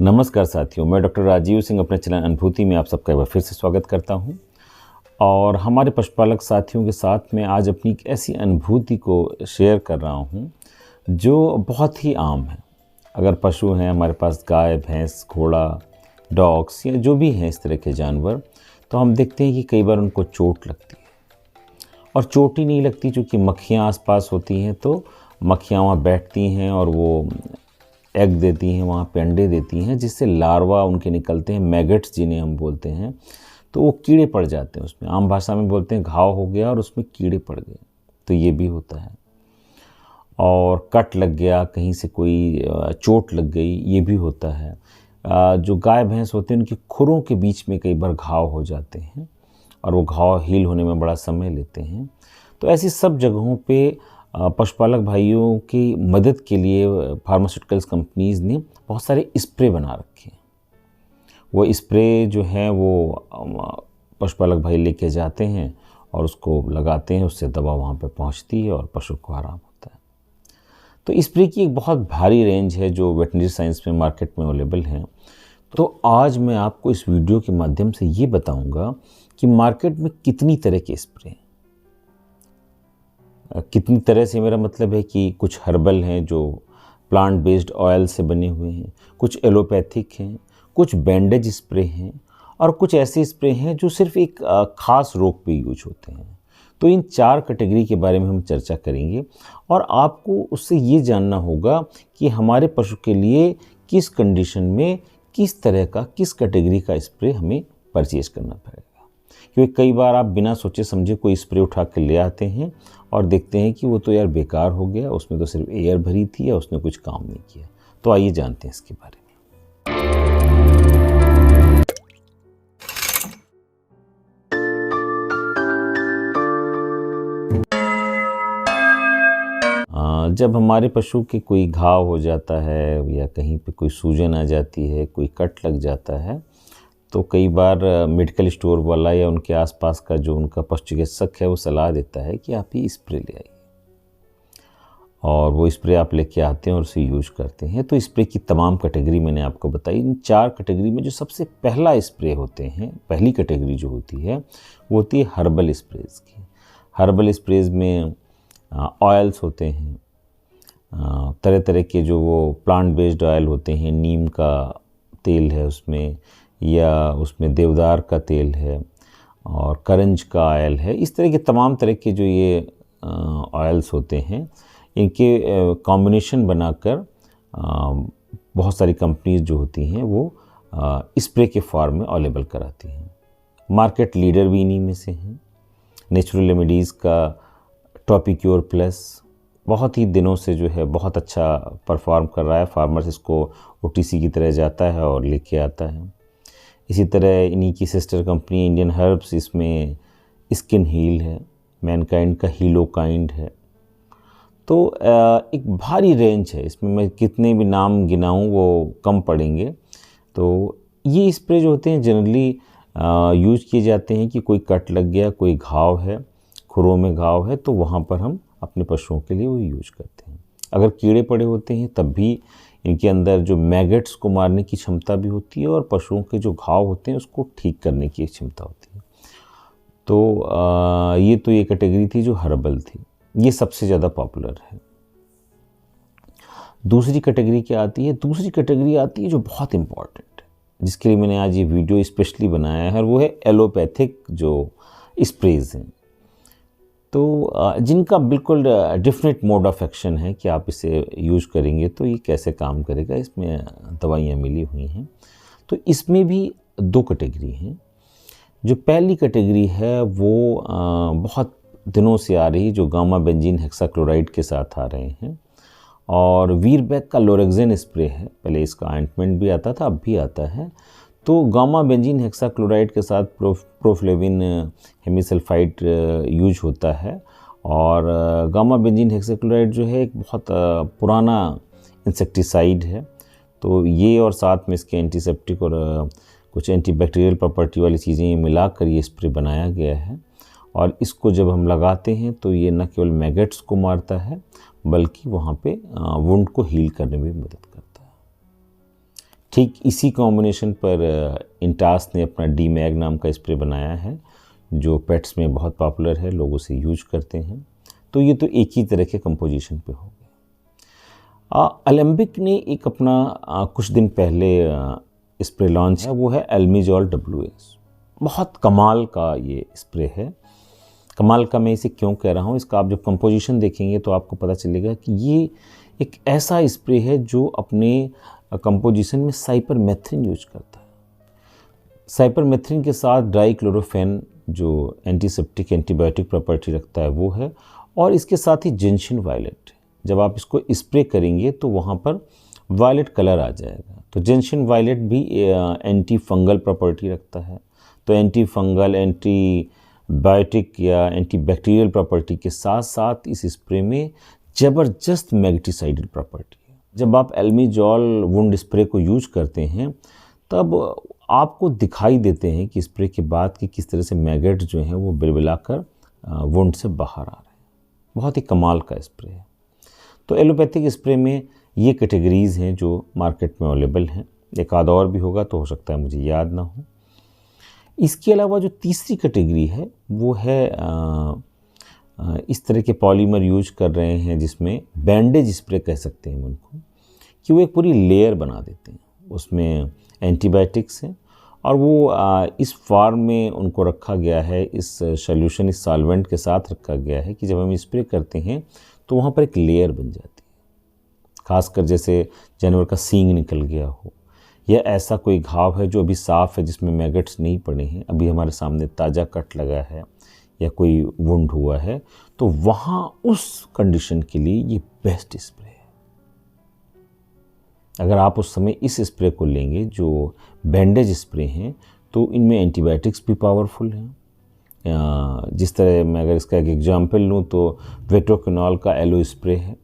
नमस्कार साथियों, मैं डॉक्टर राजीव सिंह अपने चैनल अनुभूति में आप सबका एक बार फिर से स्वागत करता हूं। और हमारे पशुपालक साथियों के साथ में आज अपनी एक ऐसी अनुभूति को शेयर कर रहा हूं जो बहुत ही आम है। अगर पशु हैं हमारे पास, गाय, भैंस, घोड़ा, डॉग्स या जो भी हैं इस तरह के जानवर, तो हम देखते हैं कि कई बार उनको चोट लगती है। और चोट ही नहीं लगती, चूँकि मक्खियाँ आसपास होती हैं तो मक्खियाँ वहाँ बैठती हैं और वो एग देती हैं, वहाँ पे अंडे देती हैं, जिससे लार्वा उनके निकलते हैं, मैगट्स जिन्हें हम बोलते हैं। तो वो कीड़े पड़ जाते हैं उसमें, आम भाषा में बोलते हैं घाव हो गया और उसमें कीड़े पड़ गए, तो ये भी होता है। और कट लग गया, कहीं से कोई चोट लग गई, ये भी होता है। जो गाय भैंस होते हैं उनकी खुरों के बीच में कई बार घाव हो जाते हैं और वो घाव हील होने में बड़ा समय लेते हैं। तो ऐसी सब जगहों पे पशुपालक भाइयों की मदद के लिए फार्मास्यूटिकल्स कंपनीज़ ने बहुत सारे स्प्रे बना रखे हैं। वो स्प्रे जो है वो पशुपालक भाई लेके जाते हैं और उसको लगाते हैं, उससे दवा वहाँ पे पहुँचती है और पशु को आराम होता है। तो स्प्रे की एक बहुत भारी रेंज है जो वेटनरी साइंस में मार्केट में अवेलेबल है। तो आज मैं आपको इस वीडियो के माध्यम से ये बताऊँगा कि मार्केट में कितनी तरह के स्प्रे हैं। कितनी तरह से मेरा मतलब है कि कुछ हर्बल हैं जो प्लांट बेस्ड ऑयल से बने हुए हैं, कुछ एलोपैथिक हैं, कुछ बैंडेज स्प्रे हैं और कुछ ऐसे स्प्रे हैं जो सिर्फ एक ख़ास रोग पे यूज होते हैं। तो इन 4 कैटेगरी के बारे में हम चर्चा करेंगे और आपको उससे ये जानना होगा कि हमारे पशु के लिए किस कंडीशन में किस तरह का, किस कैटेगरी का स्प्रे हमें परचेज करना पड़ेगा। क्योंकि कई बार आप बिना सोचे समझे कोई स्प्रे उठा के ले आते हैं और देखते हैं कि वो तो यार बेकार हो गया, उसमें तो सिर्फ एयर भरी थी या उसने कुछ काम नहीं किया। तो आइए जानते हैं इसके बारे में। जब हमारे पशु के कोई घाव हो जाता है या कहीं पे कोई सूजन आ जाती है, कोई कट लग जाता है, तो कई बार मेडिकल स्टोर वाला या उनके आसपास का जो उनका पशु चिकित्सक है वो सलाह देता है कि आप ये स्प्रे ले आइए। और वो स्प्रे आप लेके आते हैं और उसे यूज करते हैं। तो स्प्रे की तमाम कैटेगरी मैंने आपको बताई। इन 4 कैटेगरी में जो सबसे पहला स्प्रे होते हैं, पहली कैटेगरी जो होती है वो होती है हर्बल स्प्रेज की। हर्बल स्प्रेज में ऑयल्स होते हैं, तरह तरह के जो वो प्लांट बेस्ड ऑयल होते हैं, नीम का तेल है उसमें, या उसमें देवदार का तेल है और करंज का ऑयल है। इस तरह के तमाम तरह के जो ये ऑयल्स होते हैं, इनके कॉम्बिनेशन बनाकर बहुत सारी कंपनीज जो होती हैं वो स्प्रे के फॉर्म में अवेलेबल कराती हैं। मार्केट लीडर भी इन्हीं में से हैं। नेचुरल रेमेडीज़ का टॉपिक्योर प्लस बहुत ही दिनों से जो है बहुत अच्छा परफॉर्म कर रहा है। फार्मर्स इसको OTC की तरह जाता है और लेके आता है। इसी तरह इन्हीं की सिस्टर कंपनी इंडियन हर्ब्स, इसमें स्किन हील है, मैनकाइंड का हीलोकाइंड है। तो एक भारी रेंज है, इसमें मैं कितने भी नाम गिनाऊं वो कम पड़ेंगे। तो ये स्प्रे जो होते हैं जनरली यूज किए जाते हैं कि कोई कट लग गया, कोई घाव है, खुरों में घाव है, तो वहाँ पर हम अपने पशुओं के लिए वो यूज करते हैं। अगर कीड़े पड़े होते हैं तब भी इनके अंदर जो मैगट्स को मारने की क्षमता भी होती है और पशुओं के जो घाव होते हैं उसको ठीक करने की क्षमता होती है। तो ये कैटेगरी थी जो हर्बल थी, ये सबसे ज़्यादा पॉपुलर है। दूसरी कैटेगरी क्या आती है? दूसरी कैटेगरी आती है जो बहुत इम्पॉर्टेंट है, जिसके लिए मैंने आज ये वीडियो स्पेशली बनाया है, और वो है एलोपैथिक जो स्प्रेज हैं। तो जिनका बिल्कुल डिफरेंट मोड ऑफ एक्शन है कि आप इसे यूज करेंगे तो ये कैसे काम करेगा, इसमें दवाइयाँ मिली हुई हैं। तो इसमें भी 2 कैटेगरी हैं। जो पहली कैटेगरी है वो बहुत दिनों से आ रही, जो गामा बेंजीन हेक्साक्लोराइड के साथ आ रहे हैं, और वीरबैक का लोरेक्जेन स्प्रे है। पहले इसका ऑइंटमेंट भी आता था, अब भी आता है। तो गामा बेंजीन हेक्साक्लोराइड के साथ प्रोफ्लेविन हेमिसल्फाइड यूज होता है। और गामा बेंजीन हेक्साक्लोराइड जो है एक बहुत पुराना इंसेक्टिसाइड है। तो ये और साथ में इसके एंटीसेप्टिक और कुछ एंटीबैक्टीरियल प्रॉपर्टी वाली चीज़ें मिलाकर ये स्प्रे बनाया गया है। और इसको जब हम लगाते हैं तो ये न केवल मैगट्स को मारता है बल्कि वहाँ पे वुंड को हील करने में भी मदद करता है। ठीक इसी कॉम्बिनेशन पर इंटास ने अपना डी मैग नाम का स्प्रे बनाया है जो पेट्स में बहुत पॉपुलर है, लोग उसे यूज करते हैं। तो ये तो एक ही तरह के कंपोजिशन पे हो गया। एलेम्बिक ने एक अपना कुछ दिन पहले स्प्रे लॉन्च है, वो है एल्मीजॉल WS। बहुत कमाल का ये स्प्रे है। कमाल का मैं इसे क्यों कह रहा हूँ, इसका आप जब कंपोजिशन देखेंगे तो आपको पता चलेगा कि ये एक ऐसा स्प्रे है जो अपने कंपोजिशन में साइपरमेथ्रिन यूज करता है। साइपरमेथ्रिन के साथ डाइक्लोरोफेन जो एंटीसेप्टिक एंटीबायोटिक प्रॉपर्टी रखता है वो है, और इसके साथ ही जिंशिन वायलेट। जब आप इसको स्प्रे करेंगे तो वहाँ पर वायलेट कलर आ जाएगा। तो जिंशिन वायलेट भी एंटी फंगल प्रॉपर्टी रखता है। तो एंटी फंगल, एंटीबायोटिक या एंटीबैक्टीरियल प्रॉपर्टी के साथ साथ इस स्प्रे में ज़बरदस्त मैग्नेटिसाइडल प्रॉपर्टी है। जब आप एल्मीजॉल वुंड स्प्रे को यूज करते हैं तब आपको दिखाई देते हैं कि स्प्रे के बाद कि किस तरह से मैगेट जो हैं वो बिलबिलाकर वुंड से बाहर आ रहे हैं। बहुत ही कमाल का स्प्रे है। तो एलोपैथिक स्प्रे में ये कैटेगरीज़ हैं जो मार्केट में अवेलेबल हैं। एक आध और भी होगा तो हो सकता है मुझे याद ना हो। इसके अलावा जो तीसरी कैटेगरी है वो है इस तरह के पॉलीमर यूज कर रहे हैं जिसमें बैंडेज स्प्रे कह सकते हैं उनको, कि वो एक पूरी लेयर बना देते हैं। उसमें एंटीबायोटिक्स हैं और वो इस फॉर्म में उनको रखा गया है, इस सॉल्यूशन, इस सॉल्वेंट के साथ रखा गया है कि जब हम स्प्रे करते हैं तो वहाँ पर एक लेयर बन जाती है। खासकर जैसे जानवर का सींग निकल गया हो या ऐसा कोई घाव है जो अभी साफ़ है जिसमें मैगट्स नहीं पड़े हैं, अभी हमारे सामने ताज़ा कट लगा है या कोई वुंड हुआ है, तो वहाँ उस कंडीशन के लिए ये बेस्ट स्प्रे है। अगर आप उस समय इस स्प्रे को लेंगे जो बैंडेज स्प्रे हैं तो इनमें एंटीबायोटिक्स भी पावरफुल हैं। जिस तरह मैं अगर इसका एक एग्जाम्पल लूँ तो वेट्रोक्विनॉल का एलो स्प्रे है,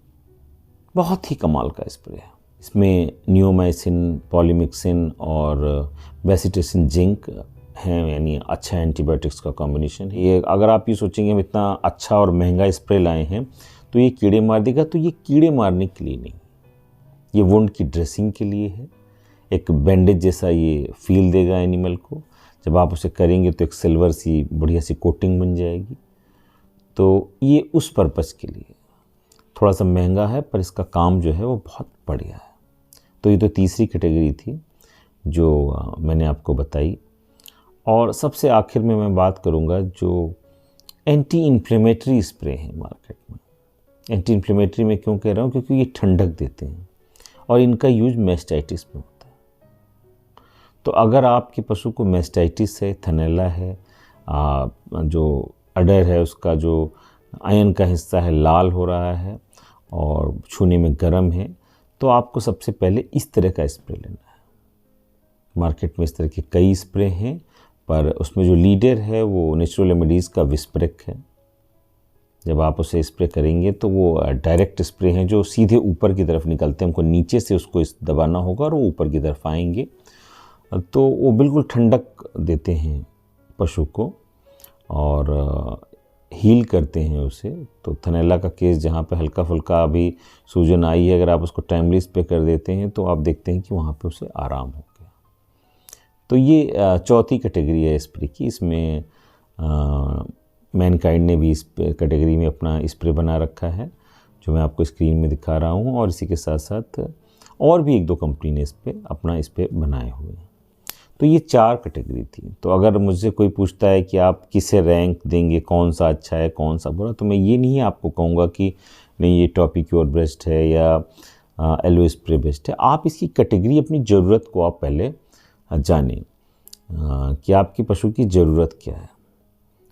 बहुत ही कमाल का स्प्रे है। इसमें नियोमाइसिन, पॉलीमिक्सिन और बेसिटेसिन जिंक हैं, यानी अच्छा एंटीबायोटिक्स का कॉम्बिनेशन है। ये अगर आप ये सोचेंगे हम इतना अच्छा और महंगा स्प्रे लाए हैं तो ये कीड़े मार देगा, तो ये कीड़े मारने के लिए नहीं, ये वुंड की ड्रेसिंग के लिए है। एक बैंडेज जैसा ये फील देगा एनिमल को। जब आप उसे करेंगे तो एक सिल्वर सी बढ़िया सी कोटिंग बन जाएगी। तो ये उस पर्पज़ के लिए थोड़ा सा महंगा है पर इसका काम जो है वो बहुत बढ़िया है। तो ये तो तीसरी कैटेगरी थी जो मैंने आपको बताई। और सबसे आखिर में मैं बात करूँगा जो एंटी इन्फ्लेमेटरी स्प्रे हैं मार्केट में। एंटी इन्फ्लेमेटरी में क्यों कह रहा हूँ, क्योंकि ये ठंडक देते हैं और इनका यूज मैस्टाइटिस में होता है। तो अगर आपके पशु को मैस्टाइटिस है, थनैला है, जो अडर है उसका जो आयन का हिस्सा है लाल हो रहा है और छूने में गर्म है, तो आपको सबसे पहले इस तरह का स्प्रे लेना है। मार्केट में इस तरह के कई स्प्रे हैं पर उसमें जो लीडर है वो नेचुरल रेमेडीज़ का विस्प्रेक है। जब आप उसे स्प्रे करेंगे तो वो डायरेक्ट स्प्रे हैं जो सीधे ऊपर की तरफ निकलते हैं, हमको नीचे से उसको दबाना होगा और वो ऊपर की तरफ आएंगे, तो वो बिल्कुल ठंडक देते हैं पशु को और हील करते हैं उसे। तो थनैला का केस जहाँ पे हल्का फुल्का अभी सूजन आई है, अगर आप उसको टाइमली स्प्रे कर देते हैं तो आप देखते हैं कि वहाँ पे उसे आराम हो गया। तो ये चौथी कैटेगरी है स्प्रे की। इसमें मैनकाइंड ने भी इस कैटेगरी में अपना स्प्रे बना रखा है जो मैं आपको स्क्रीन में दिखा रहा हूँ, और इसी के साथ साथ और भी एक दो कंपनी ने इस पर अपना स्प्रे बनाए हुए हैं। तो ये चार कैटेगरी थी। तो अगर मुझसे कोई पूछता है कि आप किसे रैंक देंगे, कौन सा अच्छा है कौन सा बुरा, तो मैं ये नहीं आपको कहूँगा कि नहीं ये टॉपिक्योर बेस्ट है या एलो स्प्रे बेस्ट है। आप इसकी कैटेगरी, अपनी ज़रूरत को आप पहले जानें कि आपके पशु की ज़रूरत क्या है।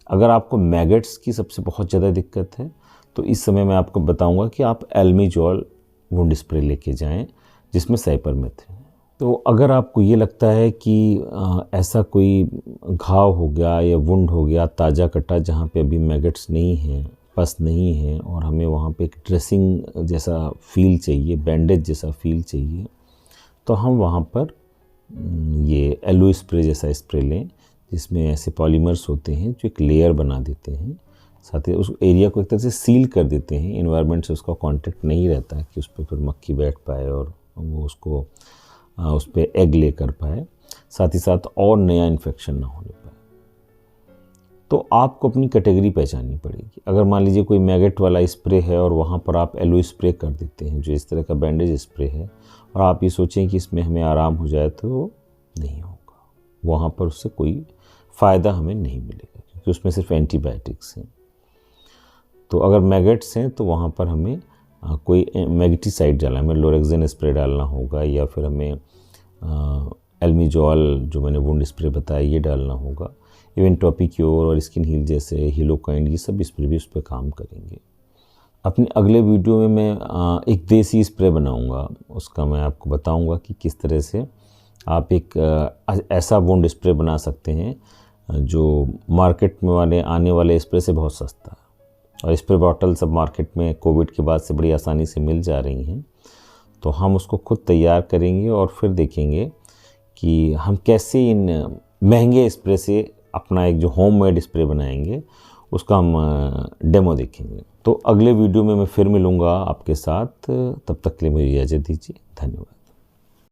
अगर आपको मैगट्स की सबसे बहुत ज़्यादा दिक्कत है तो इस समय मैं आपको बताऊंगा कि आप एल्मीजॉल वुंड स्प्रे लेके जाएं जिसमें साइपरमेथ्रिन है। तो अगर आपको ये लगता है कि ऐसा कोई घाव हो गया या वुंड हो गया ताज़ा कटा जहाँ पे अभी मैगट्स नहीं हैं, पस नहीं है, और हमें वहाँ पे एक ड्रेसिंग जैसा फील चाहिए, बैंडेज जैसा फील चाहिए, तो हम वहाँ पर ये एलो स्प्रे जैसा स्प्रे लें जिसमें ऐसे पॉलीमर्स होते हैं जो एक लेयर बना देते हैं, साथ ही उस एरिया को एक तरह से सील कर देते हैं, इन्वायरमेंट से उसका कांटेक्ट नहीं रहता है कि उस पर फिर मक्खी बैठ पाए और वो उसको उस पर एग ले कर पाए, साथ ही साथ और नया इन्फेक्शन ना होने पाए। तो आपको अपनी कैटेगरी पहचाननी पड़ेगी। अगर मान लीजिए कोई मैगेट वाला स्प्रे है और वहाँ पर आप एलो स्प्रे कर देते हैं, जो इस तरह का बैंडेज स्प्रे है, और आप ये सोचें कि इसमें हमें आराम हो जाए, तो नहीं होगा। वहाँ पर उससे कोई फ़ायदा हमें नहीं मिलेगा, क्योंकि उसमें सिर्फ एंटीबायोटिक्स हैं। तो अगर मैगेट्स हैं तो वहाँ पर हमें कोई मैगेटिसाइड डालना, हमें लोरेक्सेन स्प्रे डालना होगा, या फिर हमें एल्मीजॉल, जो मैंने वुंड स्प्रे बताया, ये डालना होगा। इवन टॉपिक्योर और स्किन हील जैसे हिलोकाइंड, ये सब स्प्रे भी उस पर काम करेंगे। अपने अगले वीडियो में मैं एक देसी स्प्रे बनाऊंगा, उसका मैं आपको बताऊंगा कि किस तरह से आप एक ऐसा वुंड स्प्रे बना सकते हैं जो मार्केट में आने वाले स्प्रे से बहुत सस्ता है। और स्प्रे बॉटल सब मार्केट में कोविड के बाद से बड़ी आसानी से मिल जा रही हैं। तो हम उसको खुद तैयार करेंगे और फिर देखेंगे कि हम कैसे इन महंगे स्प्रे से अपना एक जो होममेड स्प्रे बनाएंगे, उसका हम डेमो देखेंगे। तो अगले वीडियो में मैं फिर मिलूँगा आपके साथ। तब तक के लिए मुझे इजाज़त दीजिए। धन्यवाद।